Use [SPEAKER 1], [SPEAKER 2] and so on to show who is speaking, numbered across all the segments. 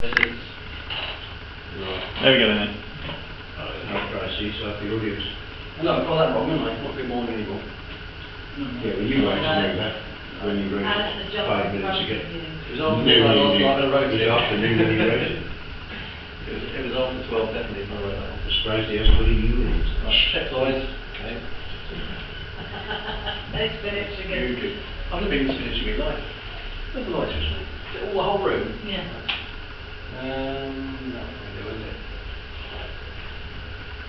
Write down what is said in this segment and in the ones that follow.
[SPEAKER 1] There we go then.
[SPEAKER 2] After I see so the audience.
[SPEAKER 3] No, I've got that wrong, haven't I? Not good morning anymore.
[SPEAKER 2] Yeah, well, you actually know that when you wrote 5 minutes ago.
[SPEAKER 3] It was after midnight last night when I wrote it.
[SPEAKER 2] It was afternoon when you wrote it.
[SPEAKER 3] It was after 12 definitely when I wrote that.
[SPEAKER 2] I'm surprised he hasn't put a U in it.
[SPEAKER 3] Right, check size. Okay.
[SPEAKER 4] Next minute again.
[SPEAKER 3] Good. I've never been spinach in my life. Where's the light switch? Is it all the whole room?
[SPEAKER 4] Yeah.
[SPEAKER 3] No, really, is it?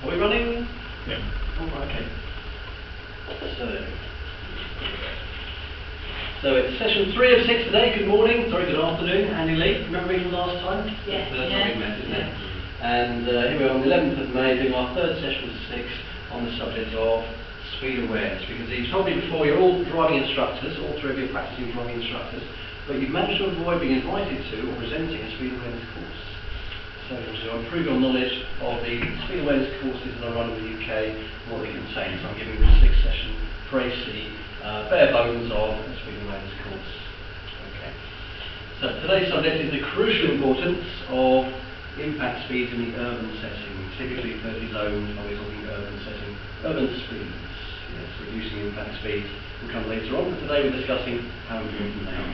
[SPEAKER 3] Are we running?
[SPEAKER 1] Yeah.
[SPEAKER 3] Oh, right, okay. So it's session 3 of 6 today. Good morning, sorry, good afternoon. Andy Lee, remember me from last time?
[SPEAKER 4] Yes.
[SPEAKER 3] That's how we met, isn't it? And here we are on the 11th of May doing our third session of 6 on the subject of speed awareness. Because you've told me before you're all driving instructors, all 3 of you are practicing driving instructors, but you've managed to avoid being invited to or presenting a speed awareness course. So to improve your knowledge of the speed awareness courses that are run in the UK and what they contain. So I'm giving this 6th session for AC, bare bones of a speed awareness course. Okay. So today's subject is the crucial importance of impact speeds in the urban setting. Typically Thursday zone, are we talking urban setting? Urban speeds. Yes, reducing impact speeds will come later on, but today we're discussing how important they are.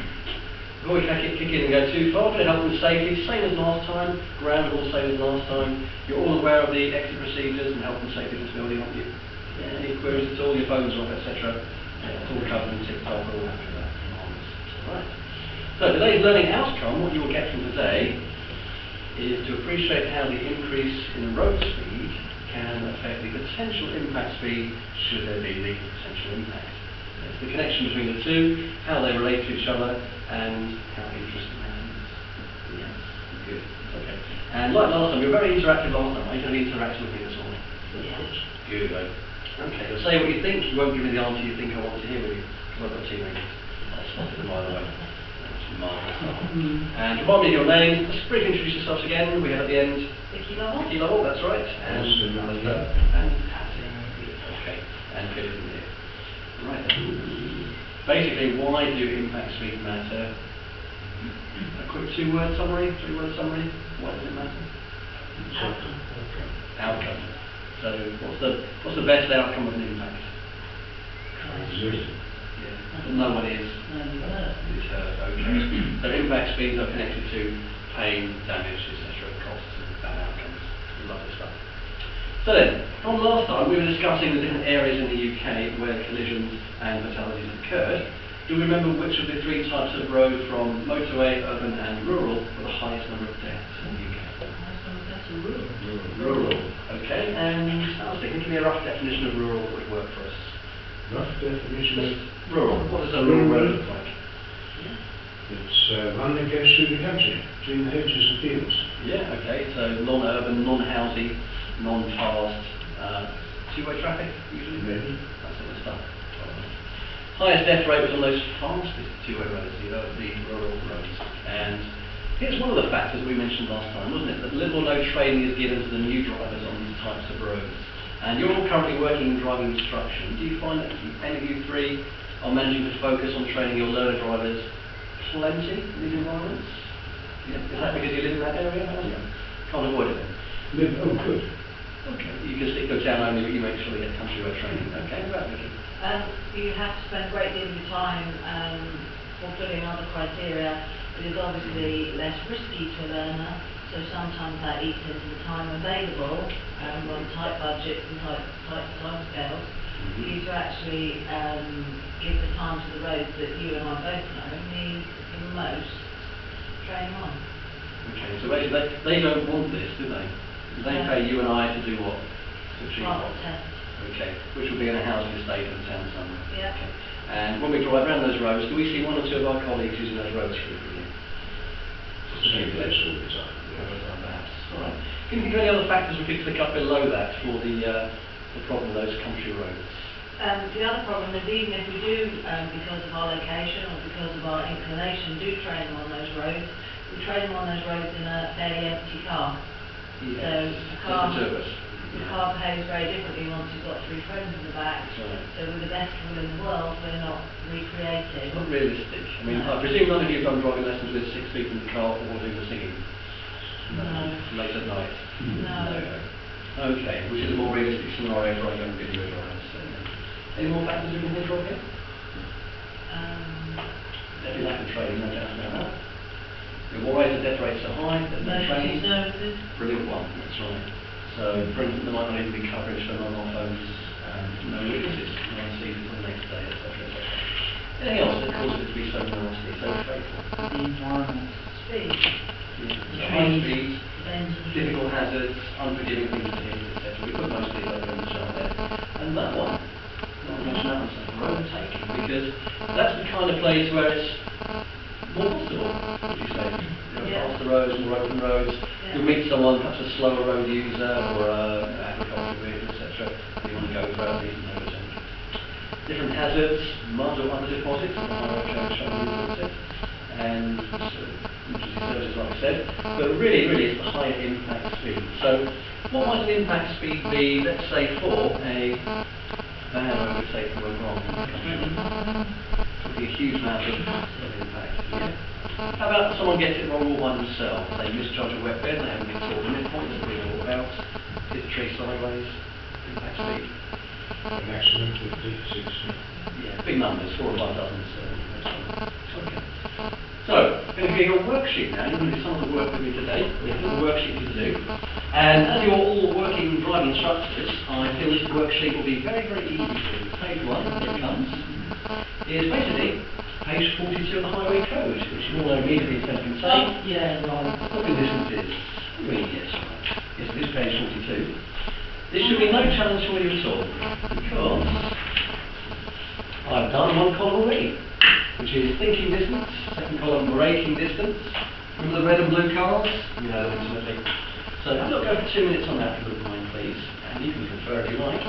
[SPEAKER 3] Before we kick in and go too far, for health and safety, same as last time, ground rules same as last time. You're all aware of the exit procedures and health and safety disability, aren't you? Yeah, any queries at all, your phones are off, etc. Yeah, it's all covered in TikTok, all happy with that. Right. So today's learning outcome, what you will get from today, is to appreciate how the increase in road speed can affect the potential impact speed, should there be the potential impact. It's the connection between the two, how they relate to each other, and how interesting that is. Yes, good. Okay. And like last time, you were very interactive last time. Are you going to be interacting with me this morning?
[SPEAKER 4] Yes.
[SPEAKER 3] Good. Okay, you'll say what you think. You won't give me the answer you think I want to hear with you. Because I've got teenagers. I'll spot them either way. That's marvellous. And remind me of your name. Just briefly introduce yourselves again. We have at the end
[SPEAKER 4] Vicky Lovell.
[SPEAKER 3] Vicky Lovell, that's right. And Alistair. And Patty. Okay. And Philip in here. Right. Basically, why do impact speed matter? A quick 2-word summary, 3-word summary. Why does it matter? Outcome. So, what's the best outcome of an impact? Yeah. No one is. It's hurt. Okay. So impact speeds are connected to pain, damage, etc., costs, and bad outcomes. Lovely stuff. So then, from last time we were discussing the different areas in the UK where collisions and fatalities have occurred. Do we remember which of the 3 types of road, from motorway, urban and rural, were the highest number of deaths in the UK? Rural. Okay, and Alistair, can you give me a rough definition of rural that would work for us?
[SPEAKER 2] Rough definition of
[SPEAKER 3] rural. What does a rural road look like?
[SPEAKER 2] It's one that goes through the country, between the hedges and fields.
[SPEAKER 3] Yeah, okay, so non-urban, non-housey, non-fast, 2-way traffic, usually?
[SPEAKER 2] Maybe.
[SPEAKER 3] That sort of stuff. Highest death rate was on those fastest 2-way roads, the rural roads. And here's one of the factors we mentioned last time, wasn't it? That little or no training is given to the new drivers on these types of roads. And you're all currently working in driving instruction. Do you find that any of you 3 are managing to focus on training your learner drivers plenty in these environments? Yeah. Is that because you live in that area? Yeah. Can't avoid it then?
[SPEAKER 2] Oh, good.
[SPEAKER 3] Okay. You can stick to town only, but you make sure you get country road training. Okay, right, Vicky.
[SPEAKER 4] You have to spend a great deal of your time fulfilling other criteria. It is obviously less risky to a learner, so sometimes that eats into the time available on tight budgets and tight time scales for you to actually give the time to the roads that you and I both know need the most training on.
[SPEAKER 3] Okay, so they don't want this, do they? They pay you and I to do what? To achieve what?
[SPEAKER 4] Test.
[SPEAKER 3] Okay, which will be in a housing estate in the town somewhere.
[SPEAKER 4] Yeah.
[SPEAKER 3] Okay. And when we drive around those roads, do we see 1 or 2 of our colleagues using those roads frequently?
[SPEAKER 2] Same place all the time.
[SPEAKER 3] Perhaps. All right. Can you think of any other factors we could click up below that for the problem of those country roads?
[SPEAKER 4] The other problem is, even if we do, because of our location or because of our inclination, do train them on those roads, we train them on those roads in a fairly empty car.
[SPEAKER 3] Yes.
[SPEAKER 4] So
[SPEAKER 3] The
[SPEAKER 4] car behaves very differently once you've got 3 friends in the back.
[SPEAKER 3] Right.
[SPEAKER 4] So with the best will in the world, we're not recreating.
[SPEAKER 3] It's not realistic. I mean, I presume none of you have done driving lessons with 6 people in the car all doing the singing. Okay, which is a more realistic scenario for our young video drivers. Any more factors we can think of here? Definitely lack of training, no doubt about that. Why is the death rate so high? There's no training.
[SPEAKER 4] Services.
[SPEAKER 3] Brilliant one, that's right. So, for instance, there might not even be coverage for mobile phones, no witnesses, no one sees it until the next day, etc. Anything else that causes it to be so nasty, so fatal?
[SPEAKER 4] The environment. Speed.
[SPEAKER 3] So high speeds, difficult hazards, unforgiving things to hit, etc. We put most of these over in the chart there. And that one, not to mention that one, so overtaking, because that's the kind of place where it's more possible, would you say? Faster roads, more open roads. You'll meet someone, perhaps a slower road user or an agricultural vehicle, etc. You want to go for a reason to overtake. Different hazards, mud or other deposits, the highway code showing you it, and services, like I said. But really, it's the higher impact speed. So, what might an impact speed be, let's say, for a van overtake that went wrong? Would be a huge amount of impact. Yeah. How about someone gets it wrong all by themselves? They misjudge a wet bed, they haven't been taught the midpoint, that's what we're all about. Hit the tree sideways, impact speed.
[SPEAKER 2] Maximum 50, 60.
[SPEAKER 3] Yeah, big numbers, 4 or 5 dozen. Okay. So, I'm going to give you a worksheet now. You're going to do some of the work with me today. We have a little worksheet for you to do. And as you're all working driving instructors, I feel this worksheet will be very, very easy for you. Page 1, here it comes, is basically page 42 of the Highway Code, which you all know immediately is going to contain.
[SPEAKER 4] Yeah, right.
[SPEAKER 3] Stopping distances. Really, yes, right. Yes, it is page 42. This should be no challenge for you at all, because I've done one column already, which is thinking distance, second column braking distance. Remember the red and blue cars? You know them intimately. So have a look, go for 2 minutes on that if you wouldn't mind, please, and you can confer if you like.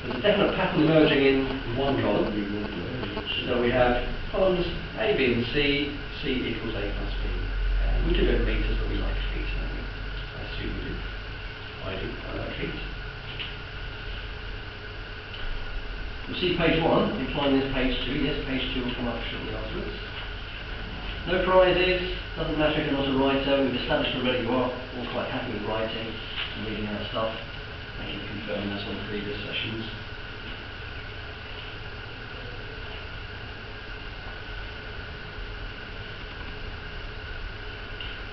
[SPEAKER 3] There's a definite pattern emerging in one column. So we have columns A, B and C, C equals A plus B. And we do go meters, but we like feet, don't we? I assume we do. I do, I like feet. You'll see page 1, implying this page 2. Yes, page 2 will come up shortly afterwards. No prizes, doesn't matter if you're not a writer. We've established already you are all quite happy with writing and reading out stuff. Thank you for confirming that on the previous sessions.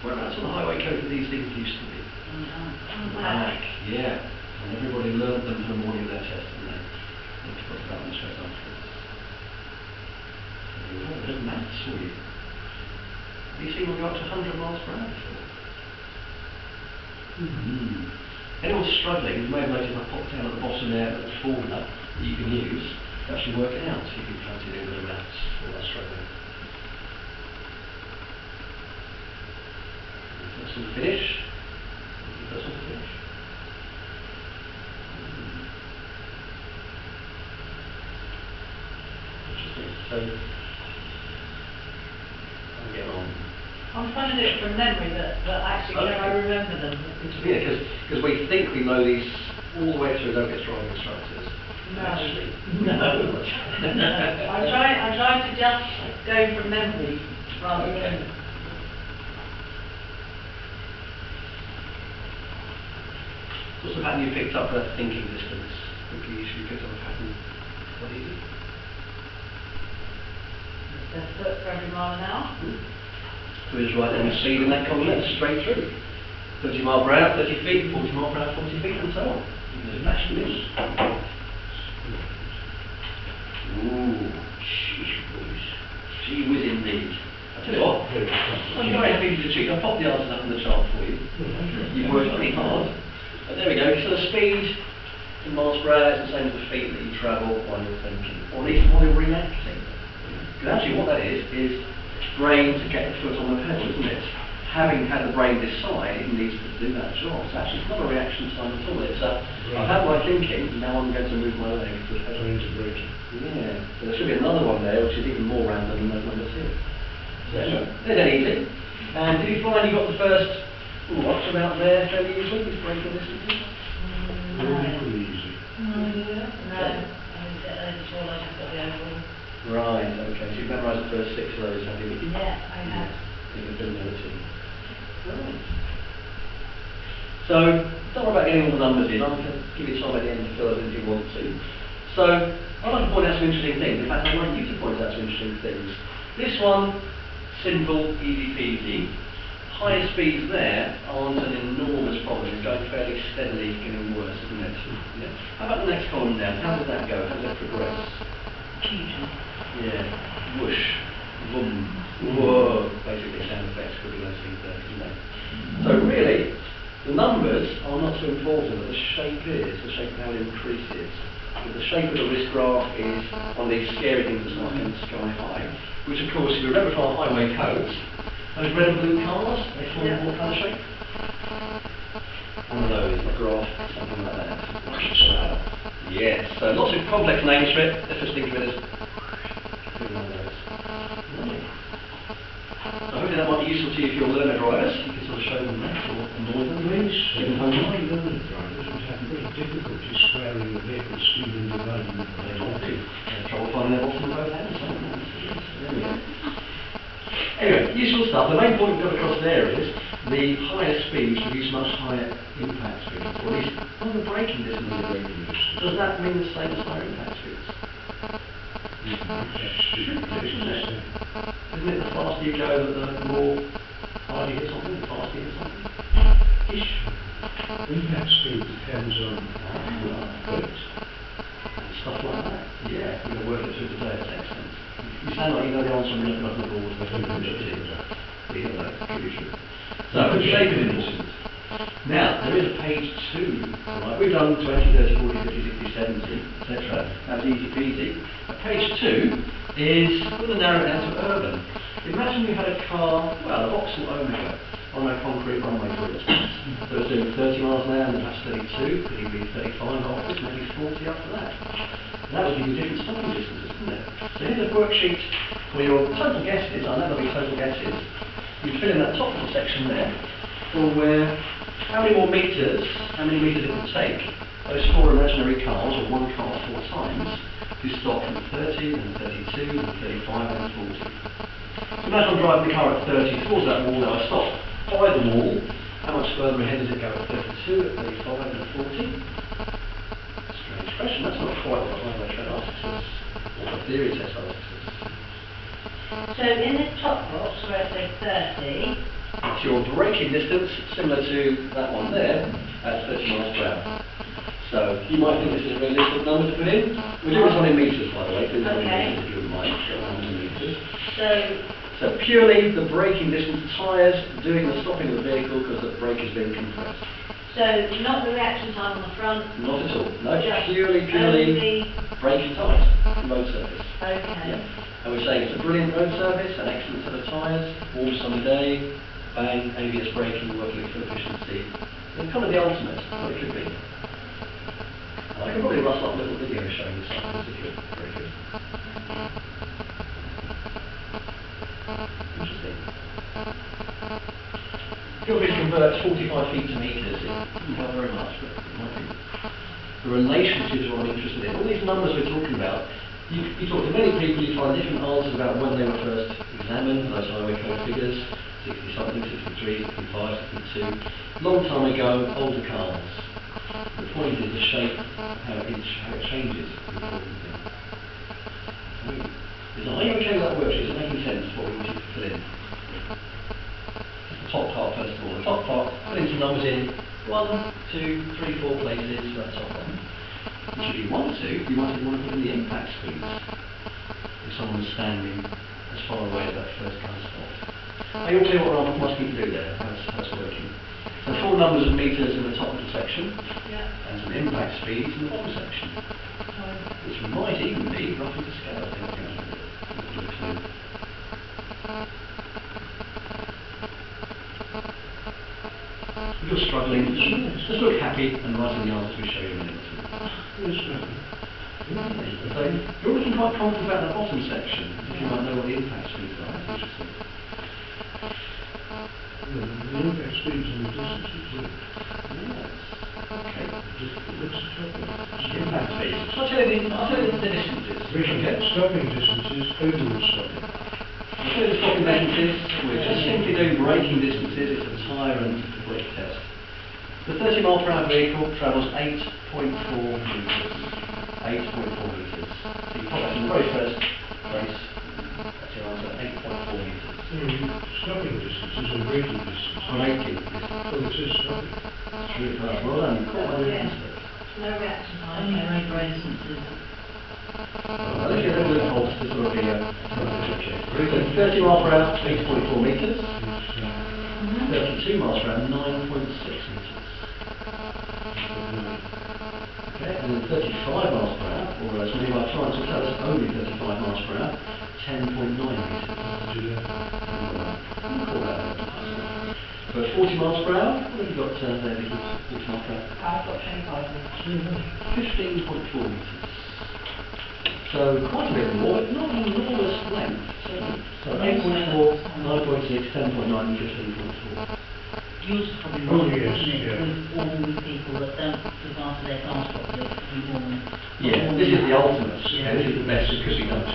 [SPEAKER 3] Whereabouts on the Highway Code do these things used to be? Back, yeah. And everybody learned them for the morning of their test, didn't they? And to put that on straight afterwards. There you go, there's maths for you. Have you seen one go up to 100 miles per hour before? Anyone's struggling, you may have noticed I popped down at the bottom there a formula that you can use to actually work it out if you fancy doing a bit of maths or are struggling. First one to finish. First one to finish. Interesting. So, I'll get on.
[SPEAKER 4] I'm trying to do it from memory, but actually I remember them.
[SPEAKER 3] Yeah, because we think we know these all the way through, don't get driving instructors.
[SPEAKER 4] No.
[SPEAKER 3] Actually,
[SPEAKER 4] No. I'm trying to just go from memory rather than.
[SPEAKER 3] What's the pattern you picked up for that thinking distance? Quickly, you picked up a pattern. What easy?
[SPEAKER 4] A foot for every mile an hour.
[SPEAKER 3] So we just write down the speed in that column, that's straight through. 30 mile per hour, 30 feet, 40 mile per hour, 40 feet, and so on. There's this. Ooh, sheesh boys. Gee whiz indeed. I tell you what, I'm very happy to cheat. I'll pop the answers up on the chart for you. You've worked pretty hard. But there we go, so the speed in miles per hour is the same as the feet that you travel while you're thinking, or at least while you're reacting. Because actually what that is brain to get the foot on the pedal, isn't it? Having had the brain decide it needs to do that job. So actually it's not a reaction time at all. It's I've had my thinking, now I'm going to move my leg to the pedal.
[SPEAKER 2] Into braking.
[SPEAKER 3] Yeah, so there should be another one there which is even more random than those number 2. So there's that easy. And did you find you got the first up to about there fairly easily with braking distances?
[SPEAKER 2] Really easy.
[SPEAKER 4] No, I didn't get there before I just got the overall.
[SPEAKER 3] Right, okay. So you've memorised the first 6 of those, have you?
[SPEAKER 4] Yeah, I have.
[SPEAKER 3] Capability. Right. So don't worry about getting all the numbers in. I'm going to give you time at the end to fill it in if you want to. So, I'd like to point out some interesting things. In fact, I want you to point out some interesting things. This one, simple, easy peasy. Higher speeds there aren't an enormous problem. It's going fairly steadily, getting worse, isn't it? Yeah. How about the next column down? How does that go? How does that progress? Yeah. Whoosh. Boom. Whoa. Basically, sound effects could be those things there, isn't it? So really, the numbers are not so important, but the shape is, the shape of how it increases. But the shape of the risk graph is one of these scary things that's like in sky high, which of course, if you remember from our highway codes, those red and blue cars, they form what kind of shape? One of those, a graph, something like that. Yes, so lots of complex names for it. Let's just think of it as one of those. So hopefully that might be useful to you if you're learner drivers. You can sort of show them that or annoy them.
[SPEAKER 2] My learner drivers would have very difficulty squaring the vehicle speed and dividing it by
[SPEAKER 3] They want to. They have trouble finding their bottom of both hands. There we go. Anyway, useful stuff. The main point we've got across there is the higher speeds produce much higher impact speeds, or at least on the braking distance. Does that mean the same as higher impact speeds? Isn't it the faster you go, the more harder you hit something, the faster you hit something? Ish.
[SPEAKER 2] Impact speed depends on weight.
[SPEAKER 3] Stuff like that. Yeah, we're going to work it through today, that makes sense. You sound like you know the answer when you're looking at the board. You don't know, pretty true. So, shape of distance. Now, there is a page 2, right? We've done 20, 30, 40, 50, 60, 70, etc. That's easy peasy. Page 2 is, we're going to narrow it down to urban. Imagine you had a car, well, a Vauxhall Omega, on a concrete runway, for instance. So it's doing 30 miles an hour and perhaps 32, could even be 35 afterwards, maybe 40 after that. And that would give you different stopping distances, wouldn't it? So here's a worksheet for your total guesses. I know there'll be total guesses. You fill in that top little section there for where, how many more meters, how many meters it would take those 4 imaginary cars, or one car 4 times, to stop from 30, and 32, and 35, and 40. So imagine I'm driving the car at 30 towards that wall, now I stop by the wall. How much further ahead does it go at 32, at 35, and 40? Strange question, that's not quite what highway trade asks us, or the theory test asks us.
[SPEAKER 4] So in this top box where it says 30,
[SPEAKER 3] It's your braking distance, similar to that one there, at 30 miles per hour. So you might think this is a realistic number to put in. We're doing this one in meters, by the way, because
[SPEAKER 4] Okay.
[SPEAKER 3] if you wouldn't mind, go on in meters.
[SPEAKER 4] so
[SPEAKER 3] So purely the braking distance, tyres doing the stopping of the vehicle because the brake is being compressed.
[SPEAKER 4] not the reaction time on the front.
[SPEAKER 3] Not at all. No,
[SPEAKER 4] Just
[SPEAKER 3] purely
[SPEAKER 4] only-
[SPEAKER 3] brake and tyres, road surface.
[SPEAKER 4] Okay.
[SPEAKER 3] Yeah. And we're saying it's a brilliant road surface, an excellent set of tyres, warm summer day, bang, ABS braking, working at full efficiency. It's kind of the ultimate, what it could be. I can probably rustle up a little video showing you something if you're very good. Interesting. Feel free to convert 45 feet to meters. It doesn't help very much, but it might be. The relationships are what I'm interested in. All these numbers we're talking about, you talk to many people, you find different answers about when they were first examined, those highway code figures, 60 something, 63, 65, 62. Long time ago, older cars. The point is the shape, how it changes, is the important thing. Are you okay with that worksheet? Is it making sense what we want you to fill in? The top part first of all. The top part, put in some numbers in 1, 2, 3, 4 places, so that's top one. Which if you want to, you might want to put in the impact speeds. If someone was standing as far away as that first car stopped. Are you all clear what I'm asking you to do there? How it's working? So 4 numbers of meters in the top little section, and some impact speeds in the bottom section. Which might even be roughly to scale, I think. If you're struggling, just look happy and write in the answers we show you in a minute or two. So you're looking quite confident about that bottom section, if you might know what the impact speeds are. That's interesting.
[SPEAKER 2] The impact speeds and the distances.
[SPEAKER 3] Yes. Okay.
[SPEAKER 2] What's the trouble?
[SPEAKER 3] Impact speeds. So I'll tell you the distances.
[SPEAKER 2] Okay. Stopping distances, overall stopping.
[SPEAKER 3] I'll tell you the stopping distances. We're just simply doing braking distances. It's a tyre and brake test. The 30 mile per hour vehicle travels 8.4 metres. 8.4 metres. So you put that in the very first place. That's your answer, 8.4 metres.
[SPEAKER 2] Stopping distances and braking distance.
[SPEAKER 3] Braking distance.
[SPEAKER 2] Oh, it says stopping.
[SPEAKER 3] It's really fast. Well done, you caught my mistake.
[SPEAKER 4] No reaction time, no instances.
[SPEAKER 3] I'll let you know the pulse to sort of be a so 30 miles per hour, 8.4 metres. 32 miles per hour, 9.6 metres. Okay, and then 35 miles per hour, or as many of our clients will tell us, only 35 miles per hour, 10.9 metres. Call that. But 40 miles per hour, what have you got there, Vicky? 40 miles per hour?
[SPEAKER 4] I've got 25 minutes.
[SPEAKER 3] 15.4 metres. So quite a bit more, but not an enormous length. So 8.4, 9.6, 10.9 and 15.4.
[SPEAKER 5] Useful
[SPEAKER 2] Oh, yes,
[SPEAKER 5] isn't it,
[SPEAKER 2] yeah.
[SPEAKER 5] with all the people that don't look after their cars properly, we warn them.
[SPEAKER 3] Yeah, this is the ultimate.
[SPEAKER 5] Yeah.
[SPEAKER 3] This is the best it could be done to.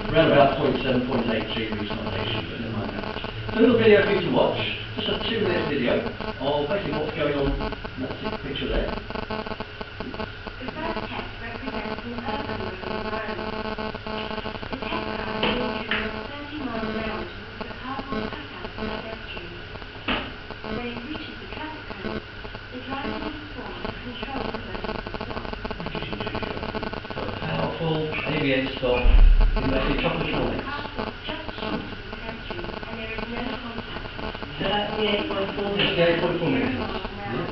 [SPEAKER 3] Around about 0.7, 0.8 G resonation, but never mind that. So a little video for you to watch, just a 2-minute video of basically what's going on in that picture there.
[SPEAKER 6] The first test represents an urban road environment. The test car will travel 30 miles an hour towards the cardboard cutout for pedestrians. When it reaches the traffic cone, the driver will perform a control emergency stop.
[SPEAKER 3] Powerful ABS stop in basically a couple of
[SPEAKER 6] The
[SPEAKER 3] short
[SPEAKER 6] car stops just short of the pedestrian and there is no contact.
[SPEAKER 4] So that's the 8.4
[SPEAKER 3] This is
[SPEAKER 4] minutes.
[SPEAKER 3] the 8.4 meters.
[SPEAKER 6] 0 miles an hour.
[SPEAKER 3] Yeah.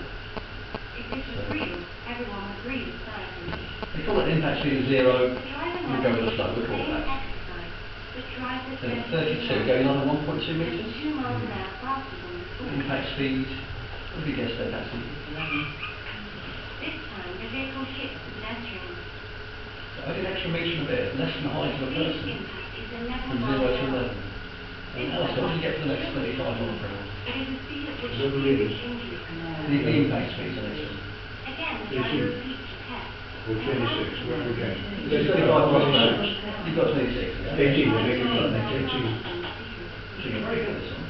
[SPEAKER 6] If this was real, everyone would breathe a sigh of relief.
[SPEAKER 3] They call it impact speed of 0.
[SPEAKER 6] The driver
[SPEAKER 3] We'll go with the flow, we'll call it that.
[SPEAKER 6] exercise, but drives
[SPEAKER 3] Then
[SPEAKER 6] at
[SPEAKER 3] 32, going on at 1.2 metres.
[SPEAKER 6] 2 miles an hour faster than before.
[SPEAKER 3] Impact speed, what have you guessed there, Patsy?
[SPEAKER 6] This time, the vehicle hits the pedestrian.
[SPEAKER 3] So only an extra metre and a bit, less than the height of a
[SPEAKER 6] Speed
[SPEAKER 3] person,
[SPEAKER 6] impact is 11
[SPEAKER 3] from 0
[SPEAKER 6] miles
[SPEAKER 3] to
[SPEAKER 6] an hour.
[SPEAKER 3] 11. And also, what do you get for the next 35 miles per hour?
[SPEAKER 6] It is the speed at which
[SPEAKER 2] Never
[SPEAKER 6] serious
[SPEAKER 2] is.
[SPEAKER 6] injury can
[SPEAKER 3] The impact speed, so next one.
[SPEAKER 6] Again, the
[SPEAKER 2] 18.
[SPEAKER 6] driver repeats the test.
[SPEAKER 2] Or 26, where are we going?
[SPEAKER 3] So 35 miles per hour, you've got 26. Yeah?
[SPEAKER 2] 18, I beg your pardon, 18.
[SPEAKER 3] So you're very good at this one.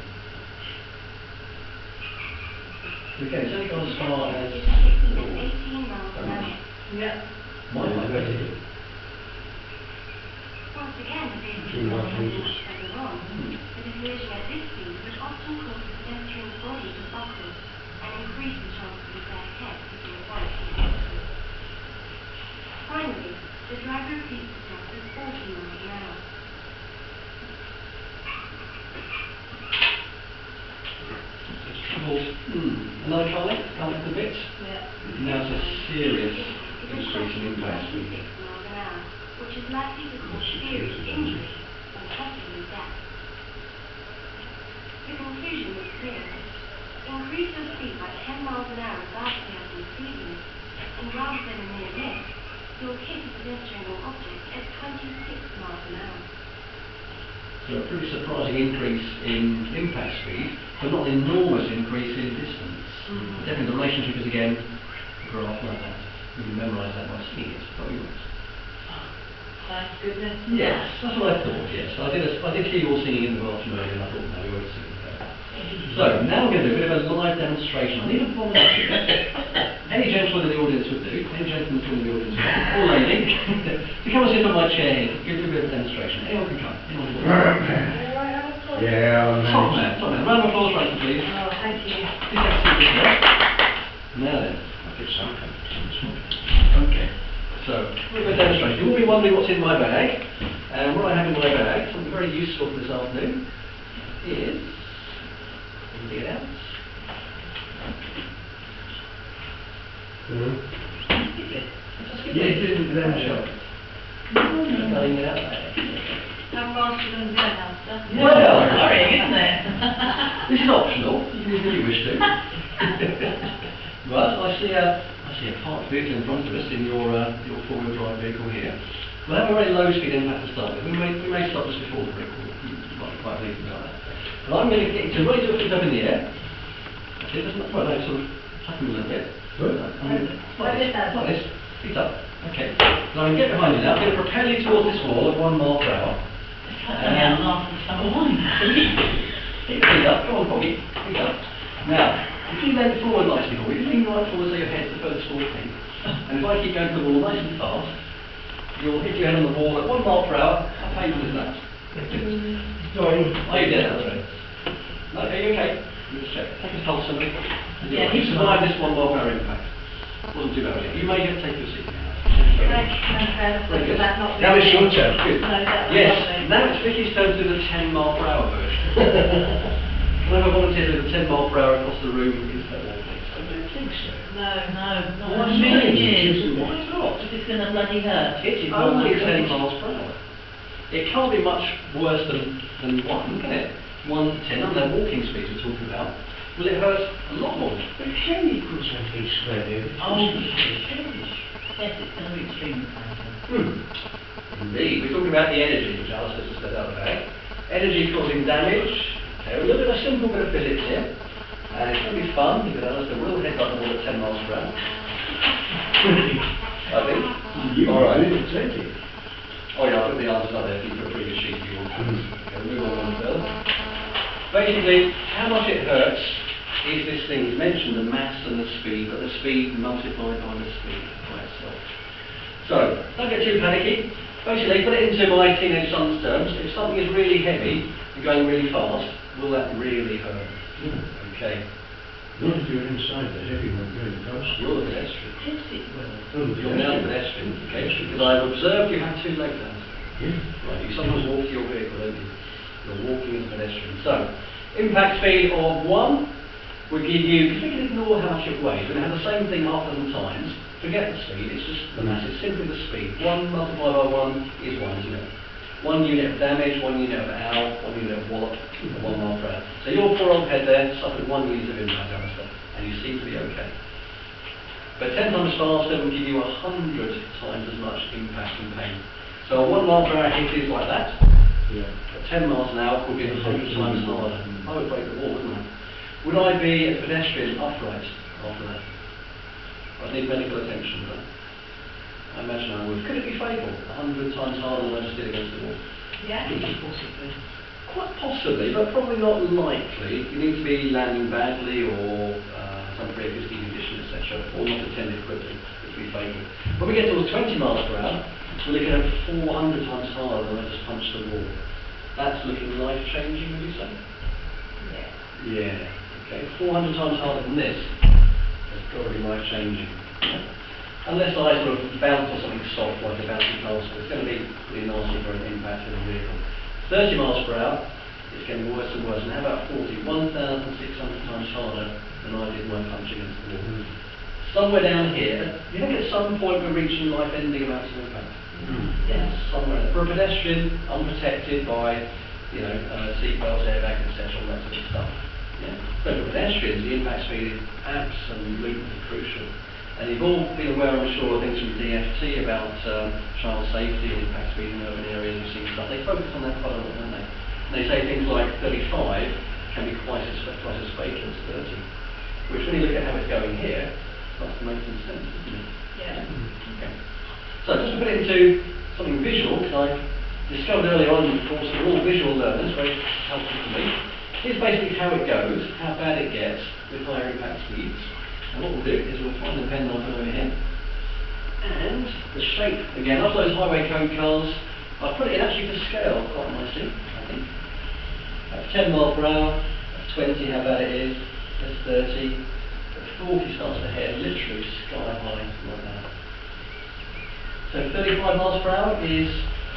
[SPEAKER 3] Okay, it's only gone as far as...
[SPEAKER 6] It's hitting at 18 miles an hour.
[SPEAKER 4] Yep.
[SPEAKER 3] Mine might be better.
[SPEAKER 6] Once again, the vehicle is
[SPEAKER 2] 2.5
[SPEAKER 6] not much
[SPEAKER 2] meters.
[SPEAKER 6] further on. But a collision at this speed would often cause the pedestrian's body to buckle and increase the chances of their head hitting a bike. Finally, the driver repeats the test at 40 miles an hour.
[SPEAKER 3] It's troubled. Another colour the bit.
[SPEAKER 4] Yeah.
[SPEAKER 3] Now it's a serious increase in impact speed.
[SPEAKER 6] 6 miles an hour, which is likely to cause serious injury or possibly death. The conclusion is clear. Increase your speed by 10 miles an hour vastly as in speed limit, and rather than a near miss, you'll hit a pedestrian or object at 26 miles an hour.
[SPEAKER 3] So a pretty surprising increase in impact speed, but not an enormous increase in distance. Definitely the relationship is again a graph like that. You can memorise that by seeing it, but you won't.
[SPEAKER 4] Thank goodness.
[SPEAKER 3] Yes, that's what I thought, yes. I did hear you all singing in the bathroom earlier and I thought, no, we won't sing that. So, now we're going to do a bit of a live demonstration. I need a volunteer. Any gentleman in the audience would do, any gentleman in the audience would do, or lady, to come and sit on my chair here, give you a bit of a demonstration. Anyone can come. Anyone can come.
[SPEAKER 2] Yeah,
[SPEAKER 3] Top man, top man. Round of applause, Francis, please.
[SPEAKER 4] Oh, thank you.
[SPEAKER 3] Please have a seat with me. Now then.
[SPEAKER 2] I'll get some.
[SPEAKER 3] Okay. So, we've got a demonstration. You will be wondering what's in my bag. And what I have in my bag, something very useful for this afternoon, is... Let me get it out.
[SPEAKER 2] Yeah, it didn't then show.
[SPEAKER 3] Cutting it out there.
[SPEAKER 4] How fast are you going to go now, sir?
[SPEAKER 3] Well,
[SPEAKER 4] Hurrying, isn't it?
[SPEAKER 3] This is optional, you can do if you wish to. Right, I see a parked vehicle in front of us in your four-wheel drive vehicle here. We'll have a very low speed impact to start with. We may stop this before the brick wall. You might be quite pleased about that. But I'm going to get you ready to put it up in the air. That's it, doesn't it? Well, no, sort of tuck them a little bit. Like this. Feet up. Okay. So I'm going to get behind you now. I'm going to propel you towards this wall at 1 mile per hour.
[SPEAKER 5] After summer wine.
[SPEAKER 3] Keep your feet up. Come on, Bobby. Feet up. Now, If you lean forward nicely, if you lean right forward so your head's the furthest forward thing, and if I keep going to the wall nice and fast, you'll hit your head on the wall at 1 mile per hour. How painful is that?
[SPEAKER 2] Sorry.
[SPEAKER 3] Oh, you did that, right? No, are you okay? Let me just check. Take a pulse on me.
[SPEAKER 4] Yeah,
[SPEAKER 3] You survived this 1 mile per hour impact. Wasn't too bad. You may have to take your seat now.
[SPEAKER 4] Very good.
[SPEAKER 2] Now it's your turn.
[SPEAKER 3] Good.
[SPEAKER 4] No, that was
[SPEAKER 3] Yes,
[SPEAKER 4] lovely.
[SPEAKER 3] now it's Vicky's turn to do the 10 mile per hour version. Can I have a volunteer to do the 10 mile per hour across the room instead of all, please?
[SPEAKER 2] I don't think so.
[SPEAKER 4] No,
[SPEAKER 5] Not
[SPEAKER 3] Why
[SPEAKER 5] a million years.
[SPEAKER 3] Why not?
[SPEAKER 5] If it's going to bloody hurt.
[SPEAKER 3] It's only 10 miles per hour. It can't be much worse than 1, can it? 1 to 10, and they're walking speeds we're talking about. Will it hurt a lot more?
[SPEAKER 2] But 10 equals something squared here.
[SPEAKER 5] Oh, yes, it's going to be extremely painful.
[SPEAKER 3] Indeed, we're talking about the energy, which Alice has just said out about. Energy causing damage. Okay, a little bit of a simple bit of physics here. And it's going to be fun because Alice will head up the wall at 10 miles per hour. I think.
[SPEAKER 2] You
[SPEAKER 3] All right.
[SPEAKER 2] did it, 20.
[SPEAKER 3] Oh yeah, I'll put the answers up there for you for a previous sheet if you want. Okay, we'll move on one further. Basically, how much it hurts is this thing. He's mentioned the mass and the speed, but the speed multiplied by the speed by itself. So, don't get too panicky. Basically, put it into my teenage son's terms. If something is really heavy and going really fast, will that really hurt? Okay.
[SPEAKER 2] Not if you're inside the heavy one going fast.
[SPEAKER 3] You're the pedestrian.
[SPEAKER 5] Yes, it will.
[SPEAKER 2] Oh,
[SPEAKER 3] You're now the pedestrian, okay? Because I've observed you have 2 leg hands.
[SPEAKER 2] Yeah.
[SPEAKER 3] Right, you sometimes walk to your vehicle, don't you? You're walking as a pedestrian. So, impact speed of 1 will give you, because we can ignore how much it weighs, we're going to have the same thing half a dozen times. Forget the speed, it's just the mass, it's simply the speed. 1 multiplied by 1 is 1, isn't it? 1 unit of damage, 1 unit of ow, 1 unit of wallop, 1 mile per hour. So your poor old head there suffered 1 unit of impact, Alistair, and you seem to be okay. But 10 times faster will give you 100 times as much impact and pain. So a 1 mile per hour hit is like that.
[SPEAKER 2] Yeah.
[SPEAKER 3] At 10 miles an hour would be 100 times harder. I would break the wall, wouldn't I? Would I be a pedestrian upright after that? I'd need medical attention, would I? I imagine I would. Could it be fatal? 100 times harder than I just did against the wall?
[SPEAKER 4] Yeah.
[SPEAKER 5] Possibly.
[SPEAKER 3] Quite possibly, but probably not likely. You need to be landing badly or some pre-existing condition, etc., or not attended quickly, which would be fatal. When we get towards 20 miles per hour, we're looking at 400 times harder than I just punched the wall. That's looking life-changing, would you say?
[SPEAKER 4] Yeah.
[SPEAKER 3] Yeah. Okay, 400 times harder than this. That's probably life-changing. Unless I sort of bounce or something soft, like a bouncy castle, it's going to be pretty nasty for an impact in a vehicle. 30 miles per hour, it's getting worse and worse. And how about 40? 1,600 times harder than I did my punch against the wall. Somewhere down here, you think at some point we're reaching life-ending amounts of impact?
[SPEAKER 4] Yeah.
[SPEAKER 3] Somewhere. For a pedestrian, unprotected by, seatbelts, airbags, etc., all that sort of stuff. Yeah. So for pedestrians, the impact speed is absolutely crucial. And you've all been aware, I'm sure, of things from DFT about child safety and impact speed in urban areas. You've seen stuff. They focus on that quite a lot, don't they? And they say things like 35 can be twice as fatal as 30. Which, when you look at how it's going here, starts to make some sense, doesn't it?
[SPEAKER 4] Yeah.
[SPEAKER 3] Okay. So just to put it into something visual, because I discovered earlier on in the course that we're all visual learners, very helpful to me. Here's basically how it goes, how bad it gets with higher impact speeds. And what we'll do is we'll find the pen that I put over here. And the shape, again, of those highway code cars, I've put it in actually to scale quite nicely, I think. That's 10 miles per hour, that's 20, how bad it is, that's 30, but 40 starts to head literally sky high, like that. So 35 miles per hour is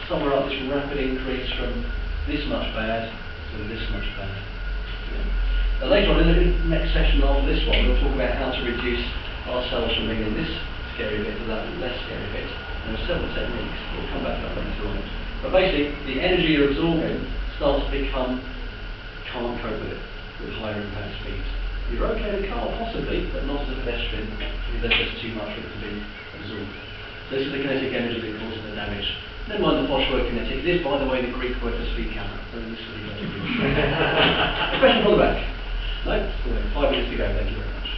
[SPEAKER 3] somewhere up this rapid increase from this much bad to this much bad. Yeah. Now later on in the next session after this one, we'll talk about how to reduce ourselves from being in this scary bit to that less scary bit. And there are several techniques. We'll come back to that later on. But basically, the energy you're absorbing starts to become, can't cope with it, with higher impact speeds. You're okay in a car, possibly, but not as a pedestrian, because there's just too much for it to be absorbed. So this is the kinetic energy that causes the damage. Never mind the posh word kinetic. It is, by the way, the Greek word for speed camera. So this will be a question from the back. No? 5 minutes to go, thank you very much.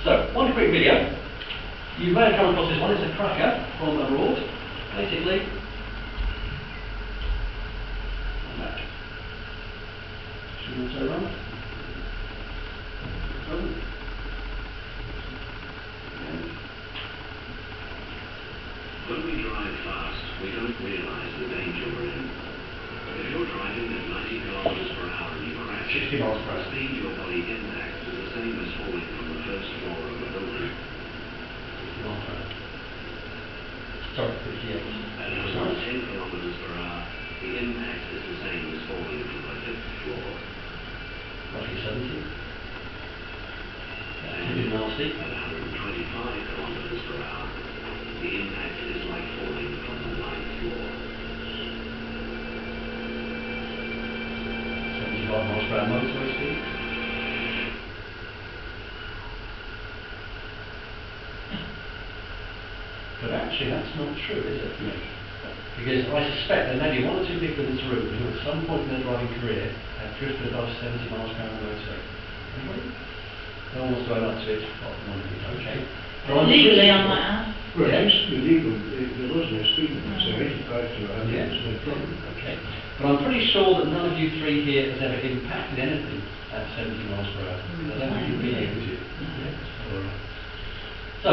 [SPEAKER 3] So, one quick video. You may have come across this one, it's a cracker from abroad. Basically, on that. Should we also run?
[SPEAKER 7] don't realise the danger we're in. If you're driving at 90 kilometers per hour and you crash,
[SPEAKER 3] 60 miles per hour.
[SPEAKER 7] the speed your body impacts is the same as falling from the first floor of a building.
[SPEAKER 3] 60 miles per hour. Sorry, 58.
[SPEAKER 7] At around 10 kilometers per hour, the impact is the same as falling from the fifth floor.
[SPEAKER 3] Roughly 70. That's pretty nasty.
[SPEAKER 7] At 125 kilometers per hour, the impact is like falling from the ninth floor.
[SPEAKER 3] 75 miles per hour motorway speed. But actually that's not true, is it? No. Because I suspect there may be one or two people in this room who at some point in their driving career have drifted above 70 miles per hour on the motorway. Anybody? No one wants to own up to it. Oh, one of you. Okay.
[SPEAKER 5] Legally, I might add.
[SPEAKER 2] Well,
[SPEAKER 3] Yeah.
[SPEAKER 2] it used to be legal, there was no speed limit, so 85 to 100
[SPEAKER 3] Yeah.
[SPEAKER 2] was no problem.
[SPEAKER 3] Okay. But I'm pretty sure that none of you three here has ever impacted anything at 70 miles per hour. I don't think you've been able to. Yeah. All right. So,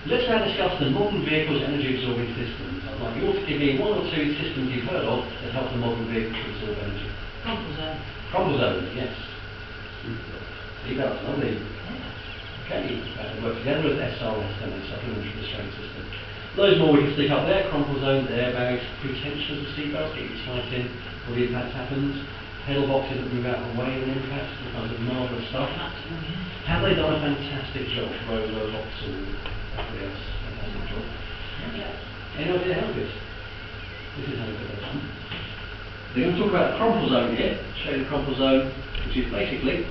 [SPEAKER 3] let's now discuss the modern vehicle's energy absorbing systems. I'd like you all to give me one or two systems you've heard of that help the modern vehicle to absorb energy.
[SPEAKER 5] Crumple zone.
[SPEAKER 3] Crumple zone, yes. Seatbelts, lovely. Okay, that work together with SRS, don't they? Supplementary restraint system. Loads more we can stick up there. Crumple zones, airbags, pre-tension of the seatbelt, get you tight in before the impact happens. Pedal boxes that move out of the way of an impact, all kinds of marvellous stuff. Have they done a fantastic job? Rover, Vauxhall, everybody else, fantastic job. Any idea how good? This is how good they're done. We're going to talk about the crumple zone here, show you the crumple zone, which is basically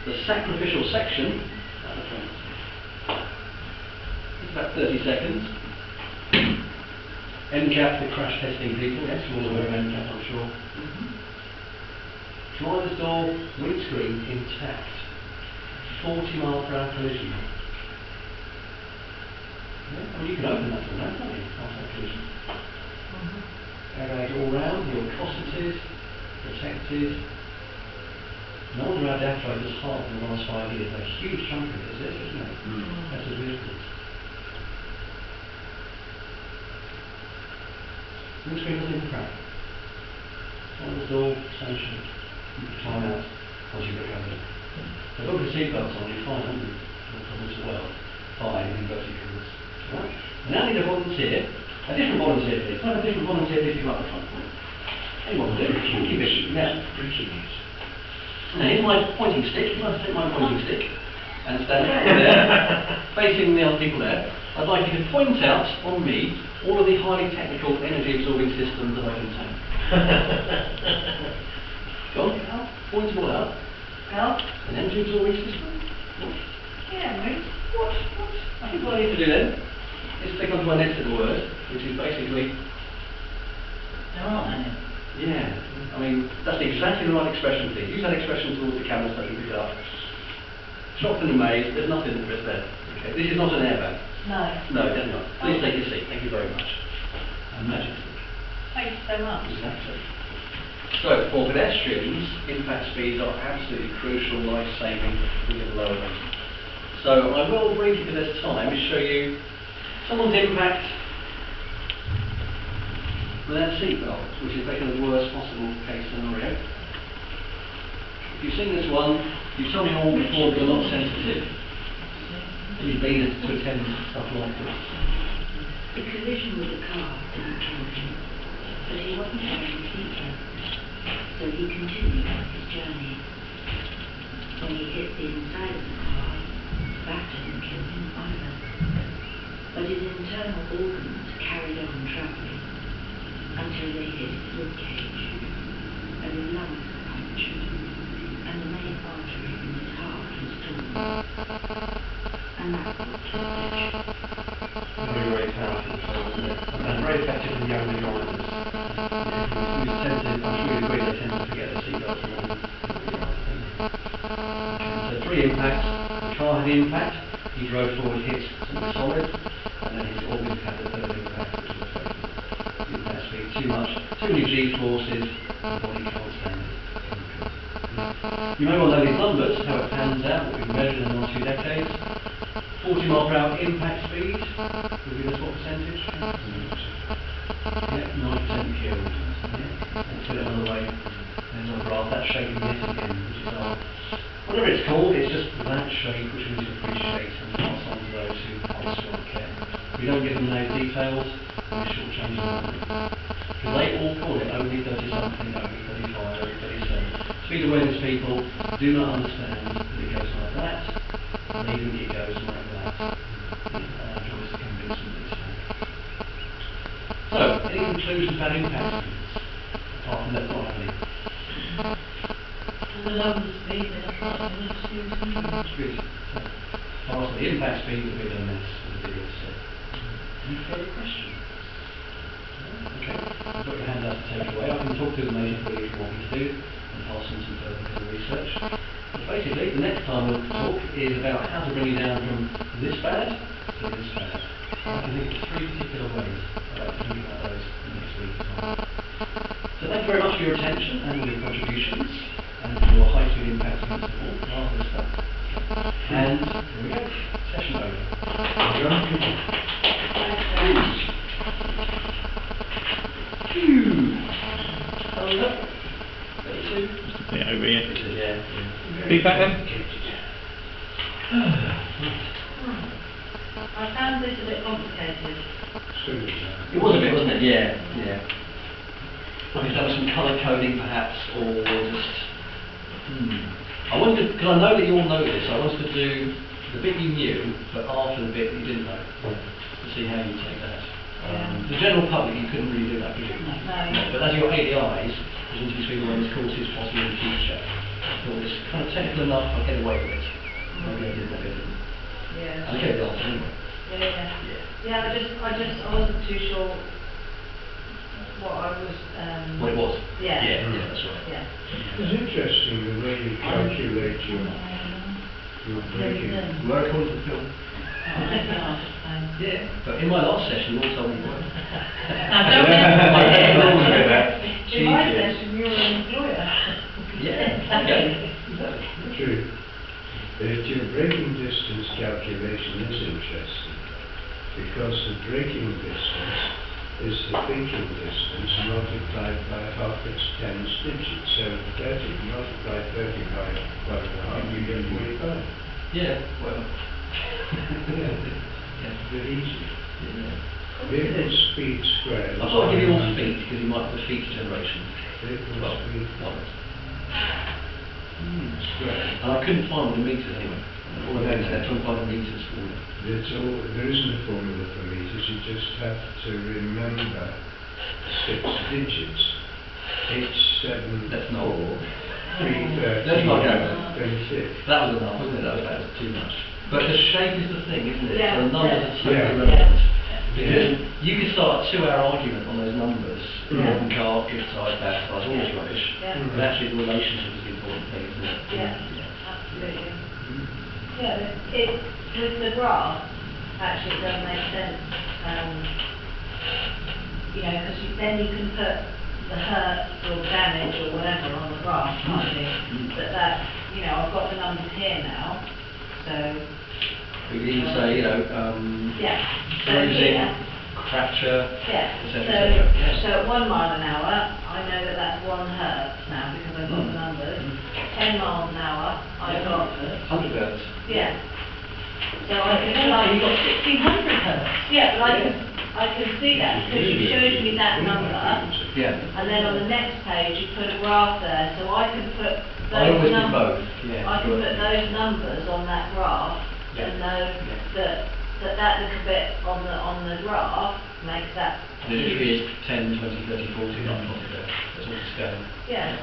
[SPEAKER 3] the sacrificial section. It's about 30 seconds. NCAP for crash testing people, yes, you're all aware of NCAP, I'm sure. Driver's door, windscreen intact. 40 mile per hour collision. Yeah, I mean, you can open that door now, can't you? After that collision. Airbags all round, you're cosseted, protected. No wonder our death rate is halved in the last 5 years. A huge chunk of it is this, isn't it? That's the vehicles. Windscreen doesn't crack. On the door, station. You can climb out once you've recovered. So put the seatbelts on, you're fine, aren't you? No problems as well. Fine, in inverted commas. Right. And now I need a volunteer. A different volunteer, please. Can I have a different volunteer picking up the front? Anyone will do. Thank you, Bishop. Now, now here's my pointing stick. If I take my pointing stick and stand there, facing the other people there, I'd like you to point out on me all of the highly technical energy absorbing systems that I contain. Go on, Al. Point them all out. Al, an energy absorbing system? What?
[SPEAKER 4] Yeah, mate.
[SPEAKER 3] What? I think what I need to do then is click onto my next little word, which is basically,
[SPEAKER 5] There aren't any.
[SPEAKER 3] yeah, I mean, that's exactly the right expression for you. Use that expression towards the camera so you can pick it up. Shocked and amazed, there's nothing there. Okay, this is not an airbag.
[SPEAKER 4] No.
[SPEAKER 3] No, definitely not. Please take your seat. Thank you very much. A magic stick.
[SPEAKER 4] Thank you so much.
[SPEAKER 3] Exactly. So, for pedestrians, impact speeds are absolutely crucial, life-saving. We can lower them. So, I will briefly, for this time, show you someone's impact without a seatbelt, which is basically the worst possible case scenario. If you've seen this one, you've told me all before that you're not sensitive. You've been to attend stuff like this.
[SPEAKER 6] The collision with the car didn't kill him, but he wasn't wearing a seatbelt, so he continued on his journey. When he hit the inside of the car, that didn't kill him either, but his internal organs carried on travelling until they hit his ribcage, and his lungs were punctured, and the main artery in his heart was torn. And that's what killed him.
[SPEAKER 3] Very, very powerful, isn't it? And very effective in younger drivers. Who's sensitive, I'm sure you agree, they tend to forget their seatbelts more. So 3 impacts. The car had the impact, he drove forward, hit something solid, and then his organs had the 3rd impact, which was fatal. The impact speed too much, too many G-forces, the body can't stand it. You may well know these numbers, how it pans out, what we've measured in the last few decades. 40 mile per hour impact speed, will give us what percentage? Yeah, way. There's our graph, that shape yet again, which is our, whatever it's called, it's just that shape which we need to appreciate and pass on to those who hold strong care. If we don't give them those details, we're shortchanging them. Because they all call it only 30 something, only 35, only 37. Speed awareness people do not understand that it goes like that, and they think it goes like that. Our job is to convince them that it's not. So, any conclusions about impact? Apart from that finally.
[SPEAKER 5] The numbers speed and the
[SPEAKER 3] Good. So, the impact speed is a bit of a mess with the video set. Any further questions? No? Okay. You've got your hand out to take away. I can talk to them later if you want me to do, and pass on some further research. But basically, the next time we'll talk is about how to bring you down from this bad to this bad. I can think of 3 particular ways. I'd like to think about those next week. So thank you very much for your attention and all your contributions, and for your high-speed impact principle. Marvellous stuff. And here we go. Session over. Thumbs up. 32.
[SPEAKER 1] Just it over here.
[SPEAKER 3] Yeah.
[SPEAKER 1] Feedback then?
[SPEAKER 4] I found this a bit complicated.
[SPEAKER 3] It was a bit, wasn't it? Yeah, yeah. I mean, there was some colour coding perhaps, or just... I wanted, because I know that you all know this, I wanted to do the bit you knew, but after the bit that you didn't know, to see how you take that. The general public, you couldn't really do that, could you?
[SPEAKER 4] No.
[SPEAKER 3] But as your ADIs, which is between one of these courses possibly in the future, I thought this kind of technical enough, I'll get away with it. Maybe I did, maybe I didn't.
[SPEAKER 4] Yeah.
[SPEAKER 3] I'll get the answer anyway.
[SPEAKER 4] Yeah, I wasn't too sure what I was.
[SPEAKER 3] What it was?
[SPEAKER 4] Yeah.
[SPEAKER 3] Yeah, that's right.
[SPEAKER 4] Yeah.
[SPEAKER 2] It's interesting the way you calculate your braking.
[SPEAKER 3] Were according to the film. Yeah, but in my last session, you all told me you weren't.
[SPEAKER 4] In my session, you were an employer.
[SPEAKER 3] Yeah, okay.
[SPEAKER 2] True. But your braking distance calculation is interesting, because the braking distance is the thinking distance multiplied by half its 10 digits. So 30 multiplied 30 by 1.5, you get 45.
[SPEAKER 3] Yeah, well.
[SPEAKER 2] Yeah, very easy.
[SPEAKER 3] Yeah.
[SPEAKER 2] Vehicle speed squared.
[SPEAKER 3] I thought I'd give you all feet, because you might put feet generation.
[SPEAKER 2] Vehicle speed squared.
[SPEAKER 3] And I couldn't find the meters anyway. All I know is they're trying to find the meters for you.
[SPEAKER 2] There isn't a formula for meters, you just have to remember 6 digits. H7,
[SPEAKER 3] Let's not.
[SPEAKER 2] 330,
[SPEAKER 3] Let's not go there.
[SPEAKER 2] 26.
[SPEAKER 3] That was enough, wasn't it? That was too much. But the shape is the thing, isn't it?
[SPEAKER 4] Yeah.
[SPEAKER 3] So the numbers are totally
[SPEAKER 2] Yeah.
[SPEAKER 3] relevant.
[SPEAKER 2] Yeah.
[SPEAKER 3] Because you could start a 2-hour argument on those numbers.
[SPEAKER 2] Yeah.
[SPEAKER 3] Modern car, gift size, bad size, all this rubbish.
[SPEAKER 4] Yeah.
[SPEAKER 3] But actually the relationship is the important thing, isn't it?
[SPEAKER 4] Yeah, absolutely. Yeah, with the graph, actually it does make sense, because then you can put the hurt or damage or whatever on the graph, can't you? That, I've got the numbers here now, so...
[SPEAKER 3] We can even say,
[SPEAKER 4] Yeah. So
[SPEAKER 3] bruising,
[SPEAKER 4] here,
[SPEAKER 3] fracture,
[SPEAKER 4] yeah,
[SPEAKER 3] etc.
[SPEAKER 4] so at 1 mile an hour, I know that that's 1 hertz now because I've got the numbers. 10 miles an hour, I've got...
[SPEAKER 3] 100 hertz.
[SPEAKER 4] Yeah. So I can...
[SPEAKER 5] You've got 1600 hertz.
[SPEAKER 4] Yeah, but I can see that because you showed me that number,
[SPEAKER 3] Yeah.
[SPEAKER 4] and then on the next page you put a graph there, so I can put
[SPEAKER 3] I always
[SPEAKER 4] those
[SPEAKER 3] do
[SPEAKER 4] numbers.
[SPEAKER 3] both. Yeah.
[SPEAKER 4] I can put those numbers on that graph and know that little bit on the graph makes that.
[SPEAKER 3] The tree is 10, 20, 30, 40, not 40 there. That's all the scale.
[SPEAKER 4] Yeah.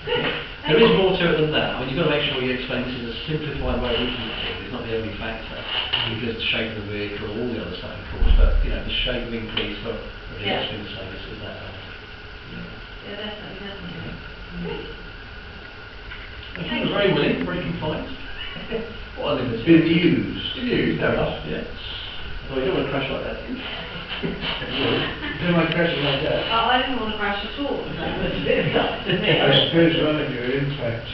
[SPEAKER 4] Good.
[SPEAKER 3] There is more to it than that. I mean, you've got to make sure you explain this in a simplified way of looking at it. It's not the only factor, because the shape of the vehicle, all the other stuff, of course, but the shape of increase for the
[SPEAKER 4] Yeah.
[SPEAKER 3] been the same as that.
[SPEAKER 4] Yeah, definitely. Good.
[SPEAKER 3] Thank you. You're very willing, very compliant. What a liberty.
[SPEAKER 2] Bemused.
[SPEAKER 3] Fair enough, yeah. Well, you don't want to crash like that, do you?
[SPEAKER 2] You don't like crashing like that?
[SPEAKER 4] I didn't want to crash at all. So it's up to me.
[SPEAKER 2] I suppose one of your impact